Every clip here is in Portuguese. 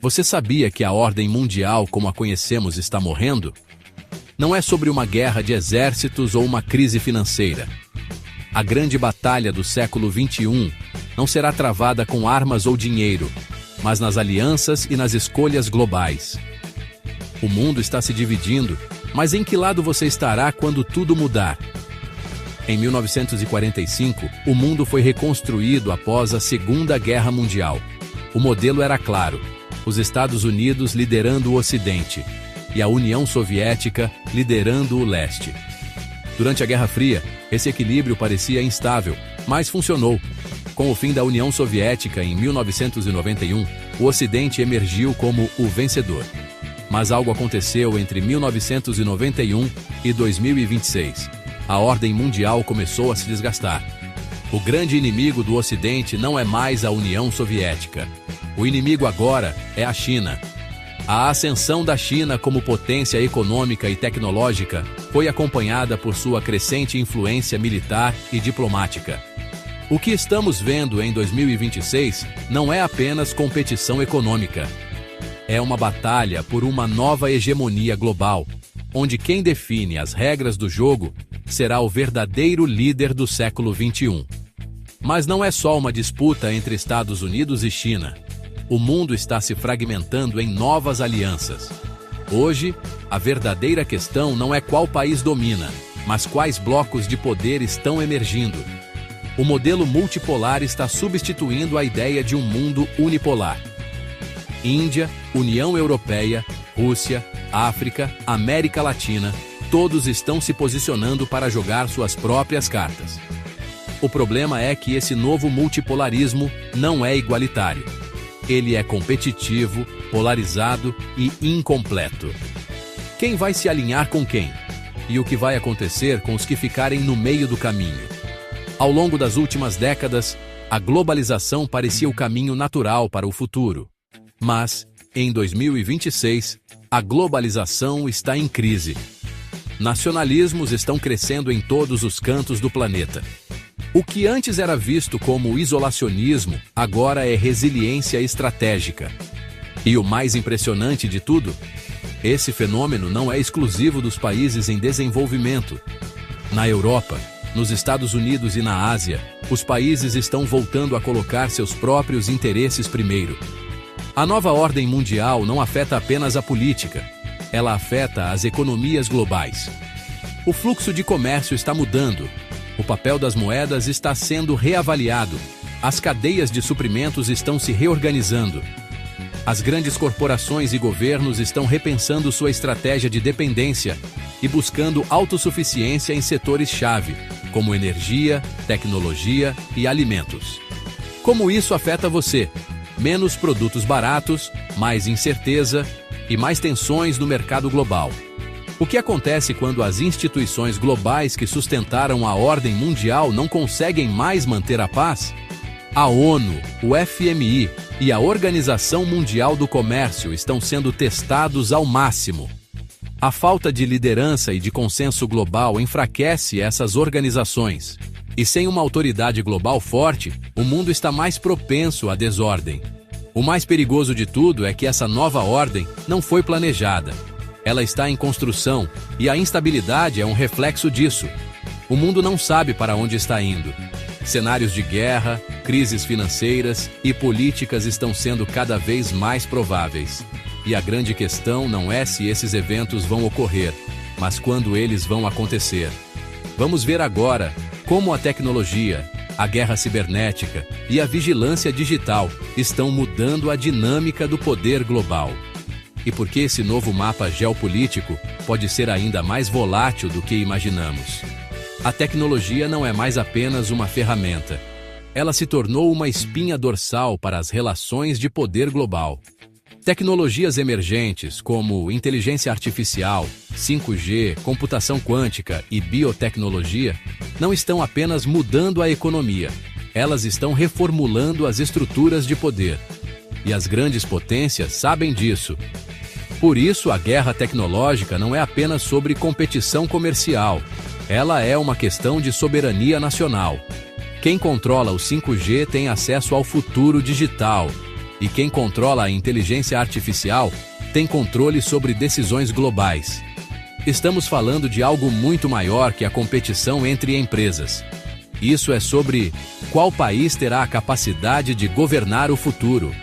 Você sabia que a ordem mundial como a conhecemos está morrendo? Não é sobre uma guerra de exércitos ou uma crise financeira. A grande batalha do século XXI não será travada com armas ou dinheiro, mas nas alianças e nas escolhas globais. O mundo está se dividindo, mas em que lado você estará quando tudo mudar? Em 1945, o mundo foi reconstruído após a Segunda Guerra Mundial. O modelo era claro: os Estados Unidos liderando o Ocidente e a União Soviética liderando o Leste. Durante a Guerra Fria, esse equilíbrio parecia instável, mas funcionou. Com o fim da União Soviética em 1991, o Ocidente emergiu como o vencedor. Mas algo aconteceu entre 1991 e 2026. A ordem mundial começou a se desgastar. O grande inimigo do Ocidente não é mais a União Soviética. O inimigo agora é a China. A ascensão da China como potência econômica e tecnológica foi acompanhada por sua crescente influência militar e diplomática. O que estamos vendo em 2026 não é apenas competição econômica. É uma batalha por uma nova hegemonia global, onde quem define as regras do jogo será o verdadeiro líder do século XXI. Mas não é só uma disputa entre Estados Unidos e China. O mundo está se fragmentando em novas alianças. Hoje, a verdadeira questão não é qual país domina, mas quais blocos de poder estão emergindo. O modelo multipolar está substituindo a ideia de um mundo unipolar. Índia, União Europeia, Rússia, África, América Latina, todos estão se posicionando para jogar suas próprias cartas. O problema é que esse novo multipolarismo não é igualitário. Ele é competitivo, polarizado e incompleto. Quem vai se alinhar com quem? E o que vai acontecer com os que ficarem no meio do caminho? Ao longo das últimas décadas, a globalização parecia o caminho natural para o futuro. Mas, em 2026, a globalização está em crise. Nacionalismos estão crescendo em todos os cantos do planeta. O que antes era visto como isolacionismo, agora é resiliência estratégica. E o mais impressionante de tudo, esse fenômeno não é exclusivo dos países em desenvolvimento. Na Europa, nos Estados Unidos e na Ásia, os países estão voltando a colocar seus próprios interesses primeiro. A nova ordem mundial não afeta apenas a política, ela afeta as economias globais. O fluxo de comércio está mudando, o papel das moedas está sendo reavaliado, as cadeias de suprimentos estão se reorganizando. As grandes corporações e governos estão repensando sua estratégia de dependência e buscando autossuficiência em setores-chave, como energia, tecnologia e alimentos. Como isso afeta você? Menos produtos baratos, mais incerteza e mais tensões no mercado global. O que acontece quando as instituições globais que sustentaram a ordem mundial não conseguem mais manter a paz? A ONU, o FMI e a Organização Mundial do Comércio estão sendo testados ao máximo. A falta de liderança e de consenso global enfraquece essas organizações. E sem uma autoridade global forte, o mundo está mais propenso à desordem. O mais perigoso de tudo é que essa nova ordem não foi planejada. Ela está em construção e a instabilidade é um reflexo disso. O mundo não sabe para onde está indo. Cenários de guerra, crises financeiras e políticas estão sendo cada vez mais prováveis. E a grande questão não é se esses eventos vão ocorrer, mas quando eles vão acontecer. Vamos ver agora como a tecnologia, a guerra cibernética e a vigilância digital estão mudando a dinâmica do poder global. E por que esse novo mapa geopolítico pode ser ainda mais volátil do que imaginamos. A tecnologia não é mais apenas uma ferramenta. Ela se tornou uma espinha dorsal para as relações de poder global. Tecnologias emergentes como inteligência artificial, 5G, computação quântica e biotecnologia não estão apenas mudando a economia, elas estão reformulando as estruturas de poder. E as grandes potências sabem disso. Por isso, a guerra tecnológica não é apenas sobre competição comercial, ela é uma questão de soberania nacional. Quem controla o 5G tem acesso ao futuro digital. E quem controla a inteligência artificial tem controle sobre decisões globais. Estamos falando de algo muito maior que a competição entre empresas. Isso é sobre qual país terá a capacidade de governar o futuro.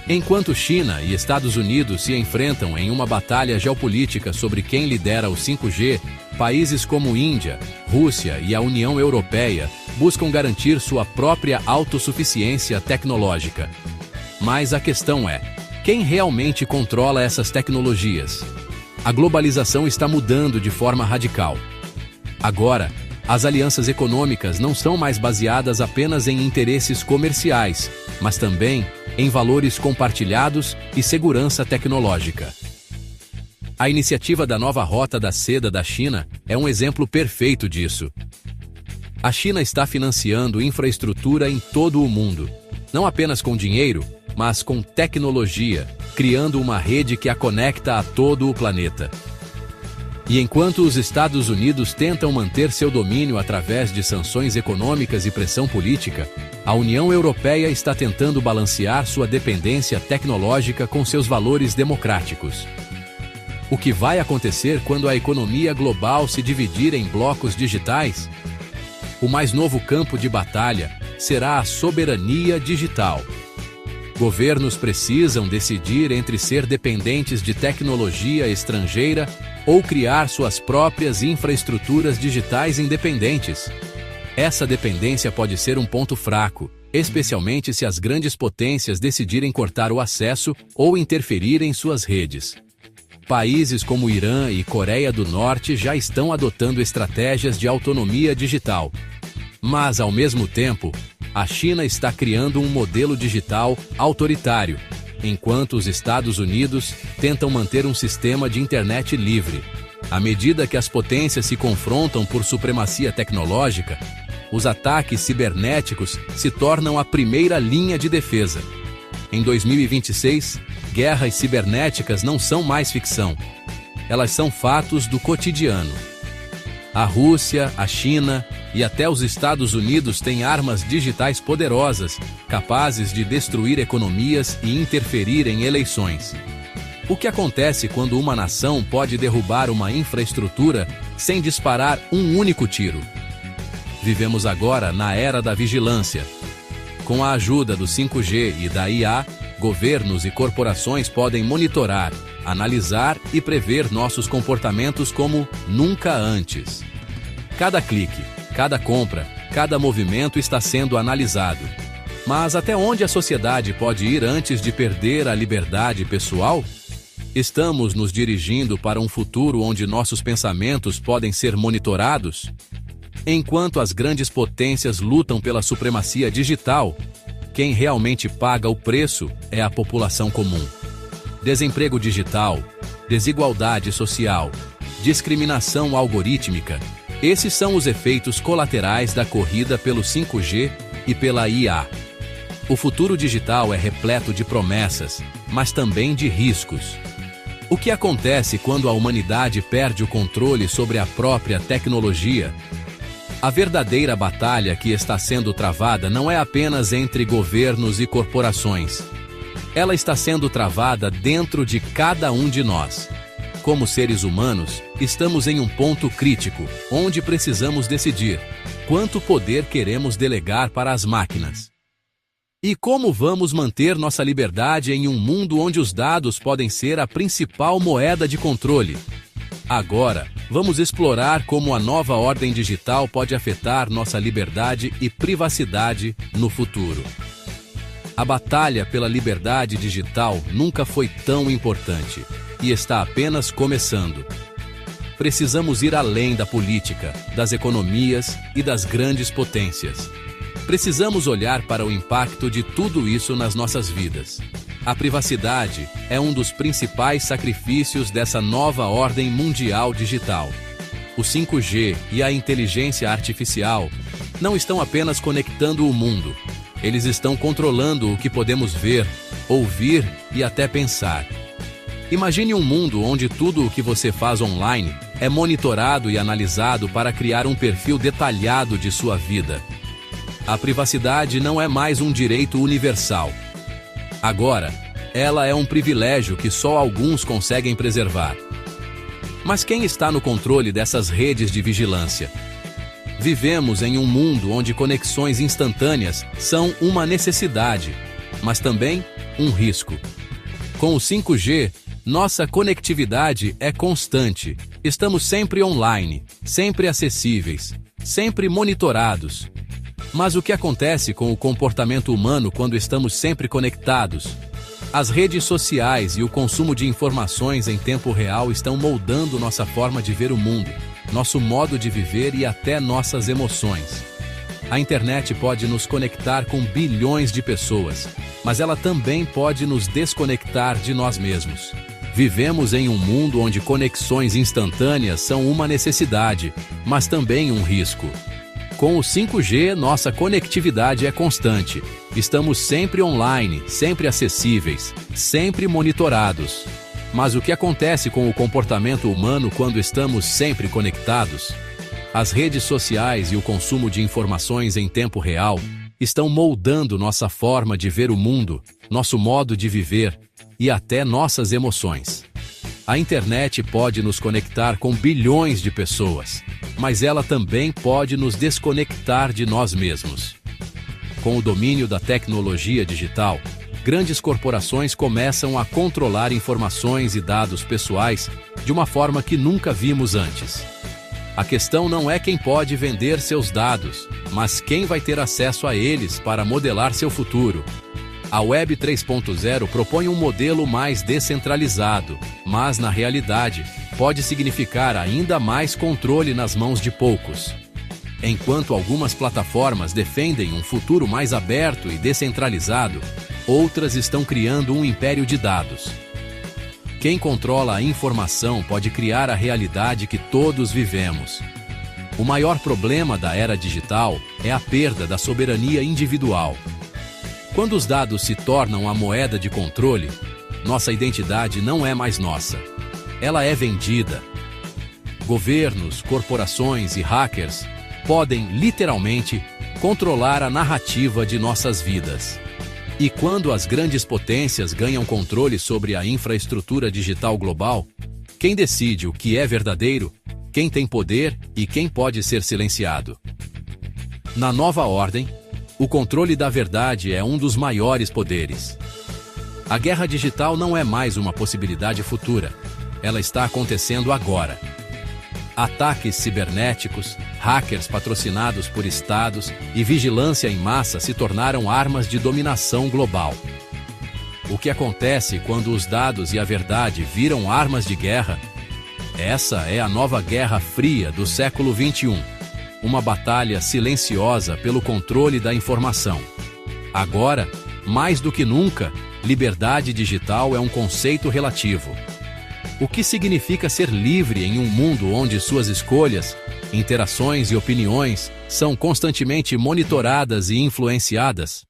Enquanto China e Estados Unidos se enfrentam em uma batalha geopolítica sobre quem lidera o 5G, países como Índia, Rússia e a União Europeia buscam garantir sua própria autossuficiência tecnológica. Mas a questão é, quem realmente controla essas tecnologias? A globalização está mudando de forma radical. Agora, as alianças econômicas não são mais baseadas apenas em interesses comerciais, mas também em valores compartilhados e segurança tecnológica. A iniciativa da nova Rota da Seda da China é um exemplo perfeito disso. A China está financiando infraestrutura em todo o mundo, não apenas com dinheiro, mas com tecnologia, criando uma rede que a conecta a todo o planeta. E enquanto os Estados Unidos tentam manter seu domínio através de sanções econômicas e pressão política, a União Europeia está tentando balancear sua dependência tecnológica com seus valores democráticos. O que vai acontecer quando a economia global se dividir em blocos digitais? O mais novo campo de batalha será a soberania digital. Governos precisam decidir entre ser dependentes de tecnologia estrangeira ou criar suas próprias infraestruturas digitais independentes. Essa dependência pode ser um ponto fraco, especialmente se as grandes potências decidirem cortar o acesso ou interferir em suas redes. Países como Irã e Coreia do Norte já estão adotando estratégias de autonomia digital. Mas, ao mesmo tempo, a China está criando um modelo digital autoritário, enquanto os Estados Unidos tentam manter um sistema de internet livre. À medida que as potências se confrontam por supremacia tecnológica, os ataques cibernéticos se tornam a primeira linha de defesa. Em 2026, guerras cibernéticas não são mais ficção. Elas são fatos do cotidiano. A Rússia, a China e até os Estados Unidos têm armas digitais poderosas, capazes de destruir economias e interferir em eleições. O que acontece quando uma nação pode derrubar uma infraestrutura sem disparar um único tiro? Vivemos agora na era da vigilância. Com a ajuda do 5G e da IA, governos e corporações podem monitorar, analisar e prever nossos comportamentos como nunca antes. Cada clique, cada compra, cada movimento está sendo analisado. Mas até onde a sociedade pode ir antes de perder a liberdade pessoal? Estamos nos dirigindo para um futuro onde nossos pensamentos podem ser monitorados? Enquanto as grandes potências lutam pela supremacia digital, quem realmente paga o preço é a população comum. Desemprego digital, desigualdade social, discriminação algorítmica, esses são os efeitos colaterais da corrida pelo 5G e pela IA. O futuro digital é repleto de promessas, mas também de riscos. O que acontece quando a humanidade perde o controle sobre a própria tecnologia? A verdadeira batalha que está sendo travada não é apenas entre governos e corporações. Ela está sendo travada dentro de cada um de nós. Como seres humanos, estamos em um ponto crítico, onde precisamos decidir quanto poder queremos delegar para as máquinas. E como vamos manter nossa liberdade em um mundo onde os dados podem ser a principal moeda de controle? Agora, vamos explorar como a nova ordem digital pode afetar nossa liberdade e privacidade no futuro. A batalha pela liberdade digital nunca foi tão importante e está apenas começando. Precisamos ir além da política, das economias e das grandes potências. Precisamos olhar para o impacto de tudo isso nas nossas vidas. A privacidade é um dos principais sacrifícios dessa nova ordem mundial digital. O 5G e a inteligência artificial não estão apenas conectando o mundo, eles estão controlando o que podemos ver, ouvir e até pensar. Imagine um mundo onde tudo o que você faz online é monitorado e analisado para criar um perfil detalhado de sua vida. A privacidade não é mais um direito universal. Agora, ela é um privilégio que só alguns conseguem preservar. Mas quem está no controle dessas redes de vigilância? Vivemos em um mundo onde conexões instantâneas são uma necessidade, mas também um risco. Com o 5G, nossa conectividade é constante. Estamos sempre online, sempre acessíveis, sempre monitorados. Mas o que acontece com o comportamento humano quando estamos sempre conectados? As redes sociais e o consumo de informações em tempo real estão moldando nossa forma de ver o mundo, nosso modo de viver e até nossas emoções. A internet pode nos conectar com bilhões de pessoas, mas ela também pode nos desconectar de nós mesmos. Vivemos em um mundo onde conexões instantâneas são uma necessidade, mas também um risco. Com o 5G, nossa conectividade é constante. Estamos sempre online, sempre acessíveis, sempre monitorados. Mas o que acontece com o comportamento humano quando estamos sempre conectados? As redes sociais e o consumo de informações em tempo real estão moldando nossa forma de ver o mundo, nosso modo de viver e até nossas emoções. A internet pode nos conectar com bilhões de pessoas, mas ela também pode nos desconectar de nós mesmos. Com o domínio da tecnologia digital, grandes corporações começam a controlar informações e dados pessoais de uma forma que nunca vimos antes. A questão não é quem pode vender seus dados, mas quem vai ter acesso a eles para modelar seu futuro. A Web 3.0 propõe um modelo mais descentralizado, mas, na realidade, pode significar ainda mais controle nas mãos de poucos. Enquanto algumas plataformas defendem um futuro mais aberto e descentralizado, outras estão criando um império de dados. Quem controla a informação pode criar a realidade que todos vivemos. O maior problema da era digital é a perda da soberania individual. Quando os dados se tornam a moeda de controle, nossa identidade não é mais nossa. Ela é vendida. Governos, corporações e hackers podem, literalmente, controlar a narrativa de nossas vidas. E quando as grandes potências ganham controle sobre a infraestrutura digital global, quem decide o que é verdadeiro, quem tem poder e quem pode ser silenciado? Na nova ordem, o controle da verdade é um dos maiores poderes. A guerra digital não é mais uma possibilidade futura. Ela está acontecendo agora. Ataques cibernéticos, hackers patrocinados por estados e vigilância em massa se tornaram armas de dominação global. O que acontece quando os dados e a verdade viram armas de guerra? Essa é a nova Guerra Fria do século XXI. Uma batalha silenciosa pelo controle da informação. Agora, mais do que nunca, liberdade digital é um conceito relativo. O que significa ser livre em um mundo onde suas escolhas, interações e opiniões são constantemente monitoradas e influenciadas?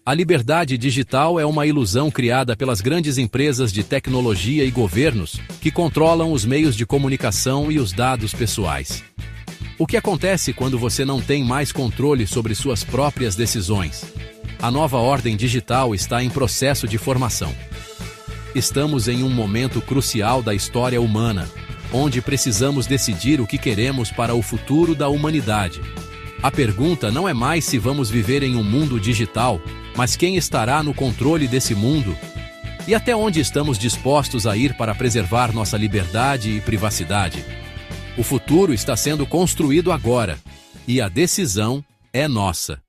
A liberdade digital é uma ilusão criada pelas grandes empresas de tecnologia e governos que controlam os meios de comunicação e os dados pessoais. O que acontece quando você não tem mais controle sobre suas próprias decisões? A nova ordem digital está em processo de formação. Estamos em um momento crucial da história humana, onde precisamos decidir o que queremos para o futuro da humanidade. A pergunta não é mais se vamos viver em um mundo digital, mas quem estará no controle desse mundo? E até onde estamos dispostos a ir para preservar nossa liberdade e privacidade? O futuro está sendo construído agora, e a decisão é nossa.